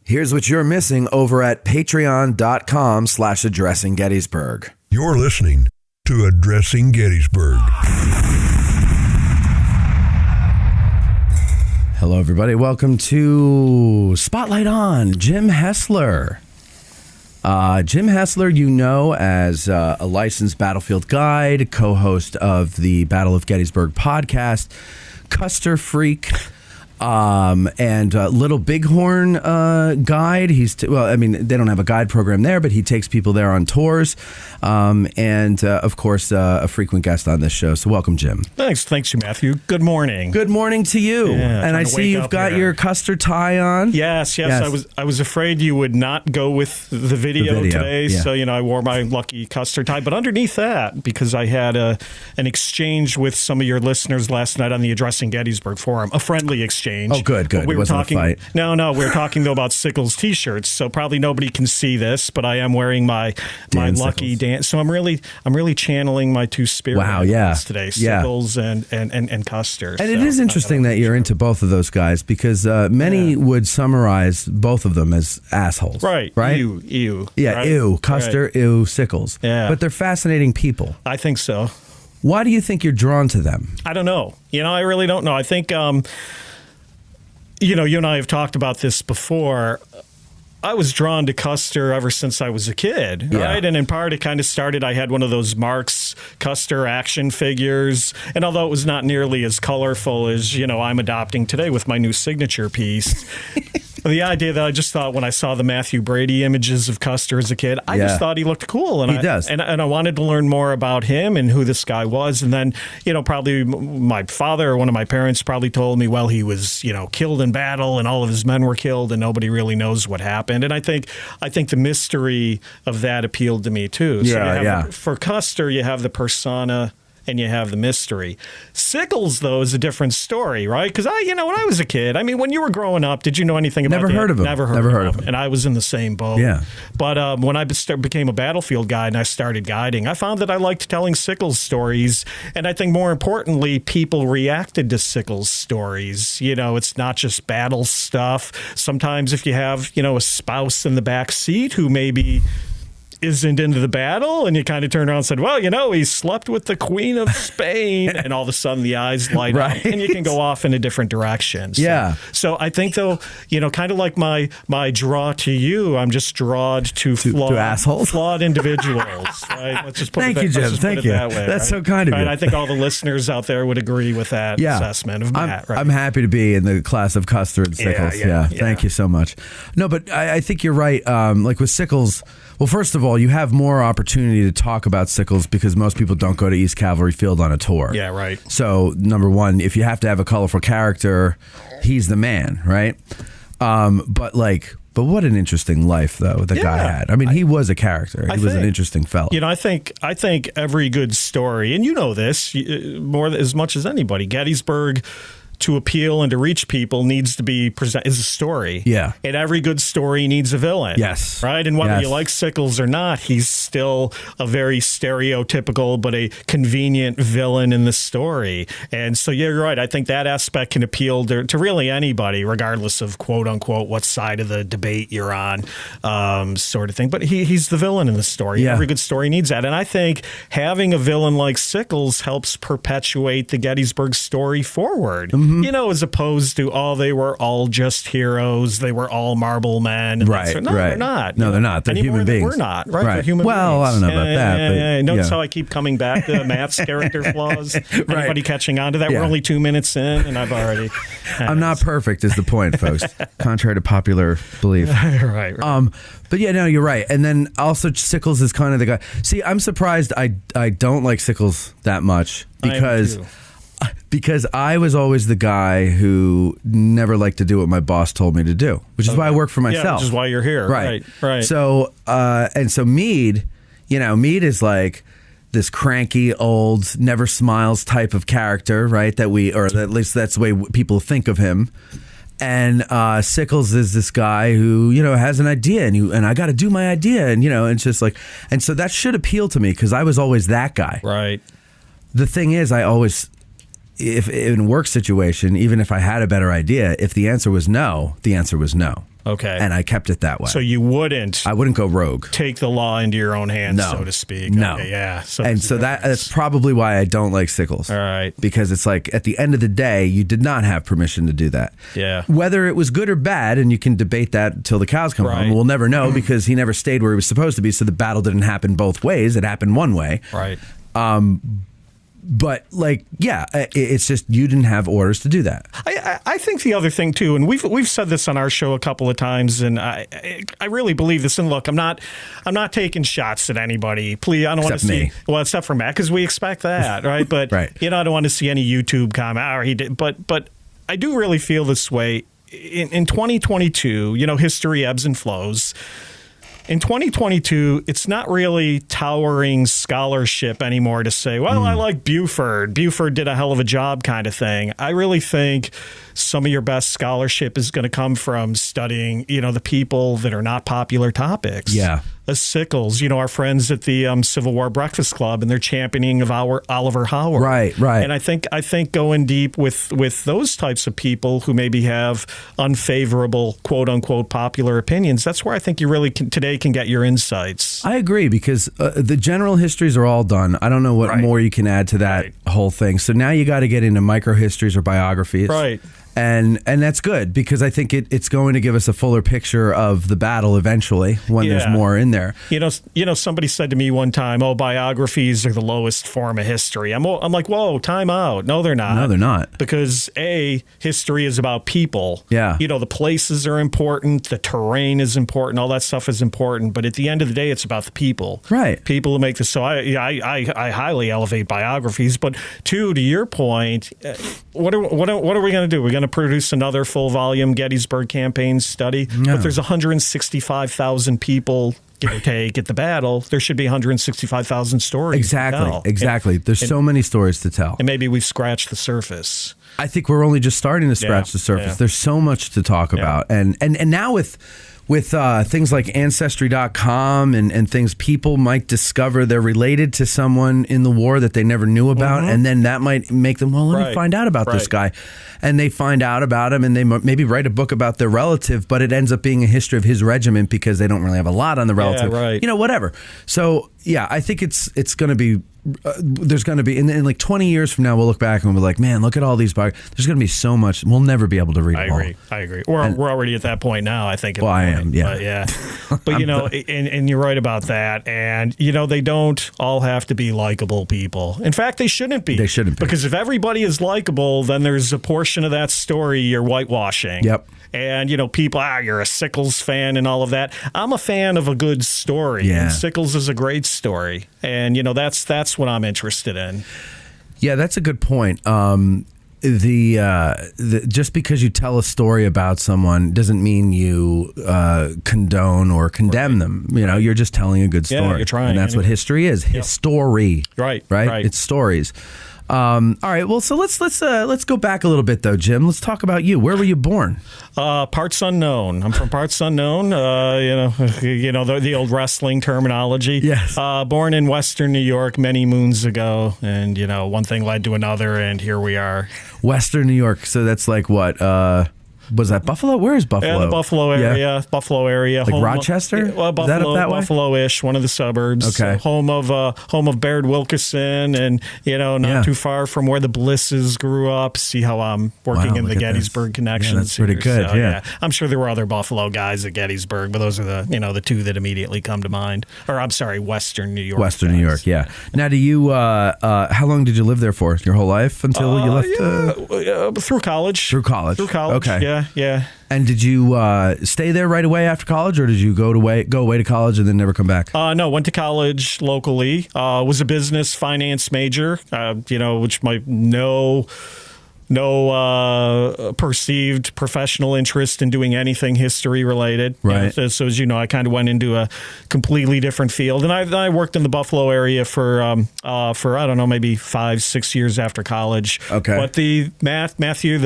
Here's what you're missing over at patreon.com/Addressing Gettysburg. You're listening to Addressing Gettysburg. Hello, everybody. Welcome to Spotlight on Jim Hessler. Jim Hessler, you know, as a licensed battlefield guide, co-host of the Battle of Gettysburg podcast, Custer freak, and little Bighorn guide. They don't have a guide program there, but he takes people there on tours. Of course, a frequent guest on this show. So welcome, Jim. Thanks, you, Matthew. Good morning. Good morning to you. Yeah, and I see you've got your Custer tie on. Yes. I was afraid you would not go with the video today, yeah. So I wore my lucky Custer tie. But underneath that, because I had an exchange with some of your listeners last night on the Addressing Gettysburg forum, a friendly exchange. Oh, good. We were wasn't talking. A fight. No, we were talking though about Sickles t-shirts. So probably nobody can see this, but I am wearing my lucky Dan. So I'm really channeling my two spirits today, Sickles and Custer. And it is interesting that you're into both of those guys because many would summarize both of them as assholes. Right. Ew. Yeah, right? ew. Custer, ew, Sickles. Yeah. But they're fascinating people. I think so. Why do you think you're drawn to them? I don't know. I really don't know. I think, you and I have talked about this before. I was drawn to Custer ever since I was a kid, right? And in part, it kind of started, I had one of those Marx Custer action figures. And although it was not nearly as colorful as, I'm adopting today with my new signature piece, the idea that I just thought when I saw the Matthew Brady images of Custer as a kid, I just thought he looked cool. And he does. And I wanted to learn more about him and who this guy was. And then, probably my father or one of my parents probably told me, well, he was, killed in battle and all of his men were killed and nobody really knows what happened. And I think the mystery of that appealed to me, too. So for Custer, you have the persona and you have the mystery. Sickles, though, is a different story, right? Because when I was a kid, when you were growing up, did you know anything about Never heard of him. Never heard of him. And I was in the same boat. Yeah. But when I became a battlefield guide and I started guiding, I found that I liked telling Sickles stories. And I think more importantly, people reacted to Sickles stories. It's not just battle stuff. Sometimes if you have, a spouse in the back seat who maybe isn't into the battle, and you kind of turn around and said, well, he slept with the Queen of Spain, and all of a sudden the eyes light up, and you can go off in a different direction. So I think, though, kind of like my draw to you, I'm just drawn to flawed individuals, right? Let's just put Thank you, Jim. Thank you. That way, That's right? so kind of you. I think all the listeners out there would agree with that assessment of Matt. Right? I'm happy to be in the class of Custer and Sickles. Yeah. Thank you so much. No, but I think you're right. Like with Sickles, well, first of all, you have more opportunity to talk about Sickles because most people don't go to East Cavalry Field on a tour. Yeah, right. So, number one, if you have to have a colorful character, he's the man, right? But what an interesting life, though, the guy had. He was a character. He was an interesting fellow. I think every good story, and you know this as much as anybody, Gettysburg, to appeal and to reach people needs to be is a story. Yeah. And every good story needs a villain. Yes. Right? And whether you like Sickles or not, he's still a very stereotypical but a convenient villain in the story. And so, you're right. I think that aspect can appeal to really anybody, regardless of, quote unquote, what side of the debate you're on, sort of thing. But he's the villain in the story. Yeah. Every good story needs that. And I think having a villain like Sickles helps perpetuate the Gettysburg story forward. Mm-hmm. As opposed to, they were all just heroes. They were all marble men. Right. They're not. No, they're not. They're human beings. We're not. Right. They're human beings. Well, I don't know about that. Notice how I keep coming back to Matt's character flaws. Anybody catching on to that? Yeah. We're only 2 minutes in, and I've already. I'm not perfect, is the point, folks. Contrary to popular belief. Right. But you're right. And then also Sickles is kind of the guy. See, I'm surprised I don't like Sickles that much because I was always the guy who never liked to do what my boss told me to do, which is why I work for myself. Yeah, which is why you're here. Right. So, so Mead, Mead is like this cranky, old, never smiles type of character, right? Or at least that's the way people think of him. And Sickles is this guy who, has an idea and I got to do my idea. And, it's just like, and so that should appeal to me because I was always that guy. Right. The thing is, if in a work situation, even if I had a better idea, if the answer was no, the answer was no. Okay. And I kept it that way. So you wouldn't I wouldn't go rogue. take the law into your own hands, No. so to speak. No. Okay, yeah. So that's probably why I don't like Sickles. All right. Because it's like, at the end of the day, you did not have permission to do that. Yeah. Whether it was good or bad, and you can debate that until the cows come home, we'll never know because he never stayed where he was supposed to be, so the battle didn't happen both ways. It happened one way. Right. But it's just you didn't have orders to do that. I think the other thing too, and we've said this on our show a couple of times, and I really believe this. And look, I'm not taking shots at anybody. Please, I don't want to see. Well, except for Matt, because we expect that, right? But right. I don't want to see any YouTube comment. Or he did, but I do really feel this way in 2022. History ebbs and flows. In 2022, it's not really towering scholarship anymore to say, well, I like Buford. Buford did a hell of a job kind of thing. I really think some of your best scholarship is going to come from studying, the people that are not popular topics. Yeah. The Sickles, our friends at the Civil War Breakfast Club and their championing of our Oliver Howard. Right. And I think going deep with those types of people who maybe have unfavorable, quote unquote, popular opinions, that's where I think you really today can get your insights. I agree, because the general histories are all done. I don't know what more you can add to that whole thing. So now you got to get into micro histories or biographies. Right. And that's good, because I think it's going to give us a fuller picture of the battle eventually when there's more in there. Somebody said to me one time, biographies are the lowest form of history. I'm like, whoa, time out. No, they're not. No, they're not. Because history is about people. Yeah. The places are important. The terrain is important. All that stuff is important. But at the end of the day, it's about the people. Right. People who make this. So I highly elevate biographies. But to your point, what are we going to do? We're going to produce another full volume Gettysburg campaign study, but there's 165,000 people, give or take, at the battle. There should be 165,000 stories. Exactly. There's so many stories to tell, and maybe we've scratched the surface. I think we're only just starting to scratch the surface. Yeah. There's so much to talk about, and now with things like Ancestry.com and things, people might discover they're related to someone in the war that they never knew about, and then that might make them, let me find out about this guy. And they find out about him, and they maybe write a book about their relative, but it ends up being a history of his regiment because they don't really have a lot on the relative. Whatever. So, I think it's going to be, there's going to be, in like 20 years from now, we'll look back and we'll be like, man, look at all these books. There's going to be so much. We'll never be able to read them all. I agree. We're already at that point now, I think. I am, yeah. But, and you're right about that. And, they don't all have to be likable people. In fact, they shouldn't be. Because if everybody is likable, then there's a portion of that story you're whitewashing. Yep. And, people, you're a Sickles fan and all of that. I'm a fan of a good story. Yeah. And Sickles is a great story. And, that's what I'm interested in. Yeah, that's a good point. Just because you tell a story about someone doesn't mean you condone or condemn them. You're just telling a good story. Yeah, you're trying. And that's what history is. History. Right. It's stories. All right. Well, so let's go back a little bit though, Jim. Let's talk about you. Where were you born? Parts unknown. I'm from parts unknown. The old wrestling terminology. Yes. Born in Western New York many moons ago, and one thing led to another, and here we are. Western New York. So that's like what? Was that Buffalo? Where is Buffalo? Yeah, the Buffalo area. Yeah. Buffalo area. Like Rochester? Well, Buffalo, is that up that way? Buffalo-ish, one of the suburbs. Okay. Home of Baird Wilkerson, and not too far from where the Blisses grew up. See how I'm working in the Gettysburg connections. Yeah, that's pretty good. So, yeah. I'm sure there were other Buffalo guys at Gettysburg, but those are the two that immediately come to mind. Or I'm sorry, Western New York. Western New York. Yeah. Now, do you? How long did you live there for? Your whole life until you left? Through college. Through college. Okay. Yeah. And did you stay there right away after college, or did you go away to college and then never come back? No, went to college locally. Was a business finance major, which might no perceived professional interest in doing anything history related. Right. So as you know, I kind of went into a completely different field, and I worked in the Buffalo area for I don't know, maybe 5-6 years after college. Okay. But the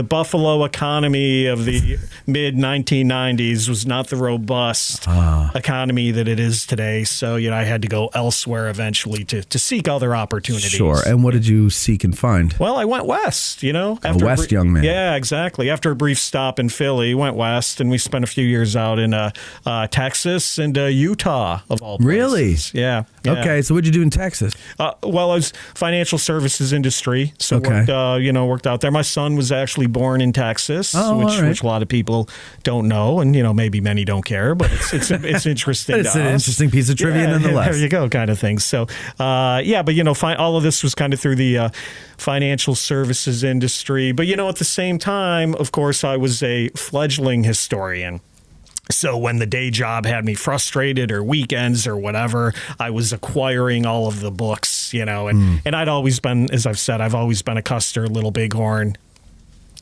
Buffalo economy of the mid 1990s was not the robust economy that it is today. So I had to go elsewhere eventually to seek other opportunities. Sure. And what did you seek and find? Well, I went west. West young man. Yeah, exactly. After a brief stop in Philly, went west, and we spent a few years out in Texas and Utah, of all places. Really? Yeah. Okay, so what'd you do in Texas? Well, I was financial services industry, so worked out there. My son was actually born in Texas, which a lot of people don't know, and maybe many don't care, but it's interesting. It's an interesting piece of trivia nonetheless. There you go, kind of thing. So, but all of this was kind of through the financial services industry. But at the same time, of course, I was a fledgling historian. So when the day job had me frustrated or weekends or whatever, I was acquiring all of the books, and I'd always been, as I've said, I've always been a Custer, Little Bighorn,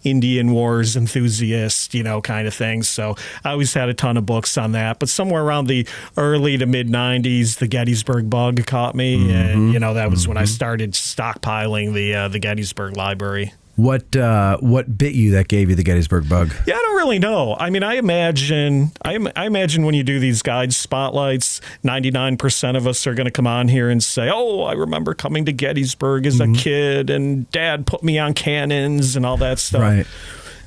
Indian Wars enthusiast, kind of thing. So I always had a ton of books on that. But somewhere around the early to mid 90s, the Gettysburg bug caught me. And, that was when I started stockpiling the Gettysburg library. What bit you that gave you the Gettysburg bug? Yeah, I don't really know. I mean, I imagine when you do these guide spotlights, 99% of us are going to come on here and say, "Oh, I remember coming to Gettysburg as a kid, and Dad put me on cannons and all that stuff." Right.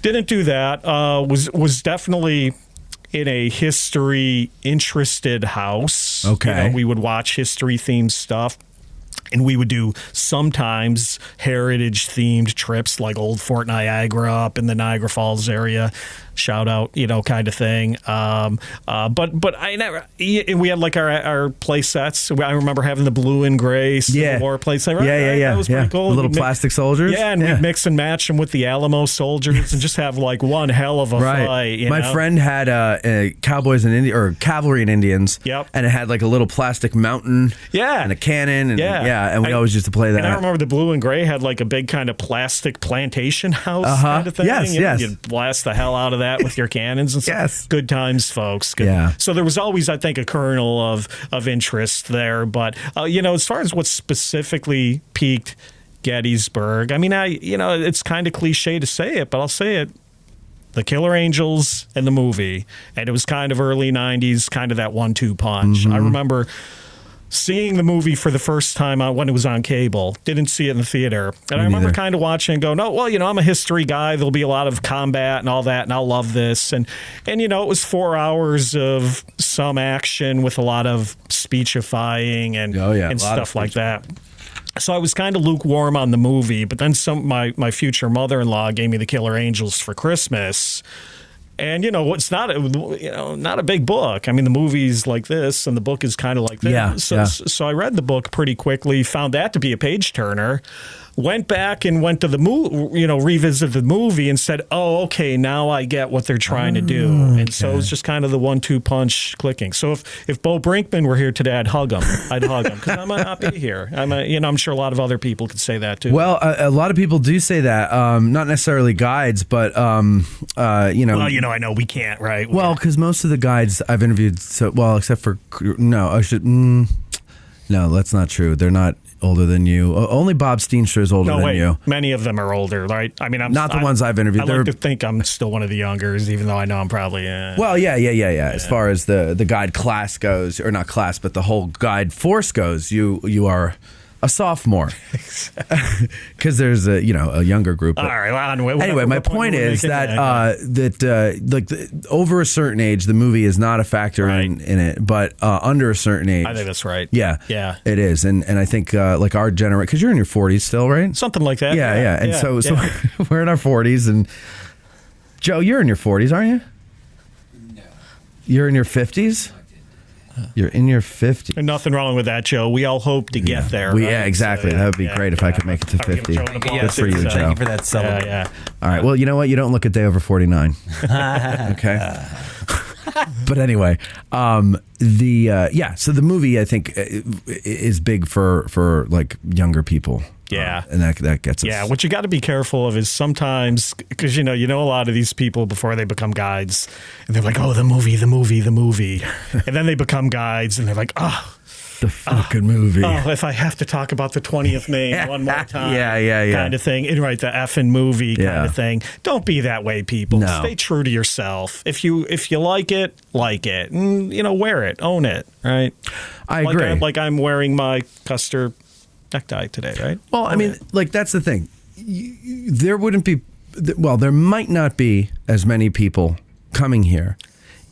Didn't do that. Was definitely in a history interested house. Okay. We would watch history themed stuff. And we would do sometimes heritage-themed trips like Old Fort Niagara up in the Niagara Falls area. Shout out, kind of thing. But I never. We had like our play sets. I remember having the blue and gray Civil War play set. Right? Yeah. That was pretty cool. The little plastic soldiers. Yeah, and we'd mix and match them with the Alamo soldiers and just have like one hell of a fight. My friend had cowboys and cavalry and Indians. Yep. And it had like a little plastic mountain. Yeah. And a cannon. And and we always used to play that. And I remember the blue and gray had like a big kind of plastic plantation house kind of thing. Yes. You'd blast the hell out of that with your cannons and stuff. Yes. Good times, folks. Good. Yeah. So there was always, I think, a kernel of interest there. But, as far as what specifically piqued Gettysburg, I mean, it's kind of cliche to say it, but I'll say it. The Killer Angels and the movie. And it was kind of early 90s, kind of that 1-2 punch. I remember seeing the movie for the first time when it was on cable. Didn't see it in the theater. And I remember kind of watching and going, I'm a history guy. There'll be a lot of combat and all that, and I'll love this. And it was 4 hours of some action with a lot of speechifying and stuff like that. So I was kind of lukewarm on the movie, but then my future mother-in-law gave me the Killer Angels for Christmas. And, it's not a big book. I mean, the movie's like this, and the book is kind of like this. So I read the book pretty quickly, found that to be a page-turner, went back and went to the movie, revisited the movie and said, oh, okay, now I get what they're trying to do. And so it was just kind of the 1-2 punch clicking. So if Bo Brinkman were here today, I'd hug him. Because I might not be here. I'm sure a lot of other people could say that too. Well, a lot of people do say that. Not necessarily guides, but Well, I know we can't, right? Well, because most of the guides I've interviewed, except for no, that's not true. They're not older than you. Only Bob Steenstra is older than you. Many of them are older, right? I mean, I'm not the ones I've interviewed. I like to think I'm still one of the youngers, even though I know I'm probably. Well, yeah. As far as the guide class goes, or not class, but the whole guide force goes, you are a sophomore, because there's a younger group. All right. Well, anyway, my point is that over a certain age, the movie is not a factor in it, but under a certain age, I think that's right. Yeah, it is, and I think like our generation, because you're in your 40s still, right? Something like that. Yeah. And so we're in our 40s, and Joe, you're in your 40s, aren't you? No. You're in your 50s. You're in your 50s. And nothing wrong with that, Joe. We all hope to get there. Yeah, exactly. That would be great if I could make it to 50. Good for you, Joe. Thank you for that subtle. Yeah. All right. Well, you know what? You don't look a day over 49. Okay. But anyway, so the movie, I think, is big for like younger people. Yeah. And that gets us. Yeah, what you got to be careful of is sometimes, because you know a lot of these people before they become guides, and they're like, oh, the movie. And then they become guides, and they're like, oh, the fucking movie. Oh, if I have to talk about the 20th Maine one more time. Yeah. Kind of thing. And right, the effing movie kind of thing. Don't be that way, people. No. Stay true to yourself. If you like it, and, wear it, own it, right? I agree. Like I'm wearing my Custer necktie today, right? Well, I mean, like, that's the thing. there wouldn't be, well, there might not be as many people coming here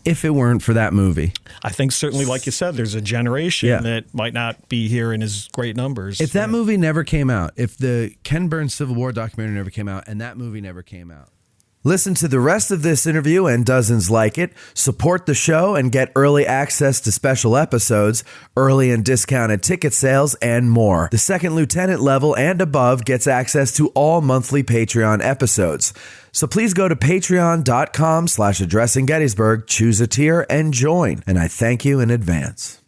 if it weren't for that movie. I think certainly, like you said, there's a generation that might not be here in as great numbers. If that movie never came out, if the Ken Burns Civil War documentary never came out, and that movie never came out. Listen to the rest of this interview and dozens like it. Support the show and get early access to special episodes, early and discounted ticket sales, and more. The second lieutenant level and above gets access to all monthly Patreon episodes. So please go to patreon.com/addressing Gettysburg, choose a tier, and join. And I thank you in advance.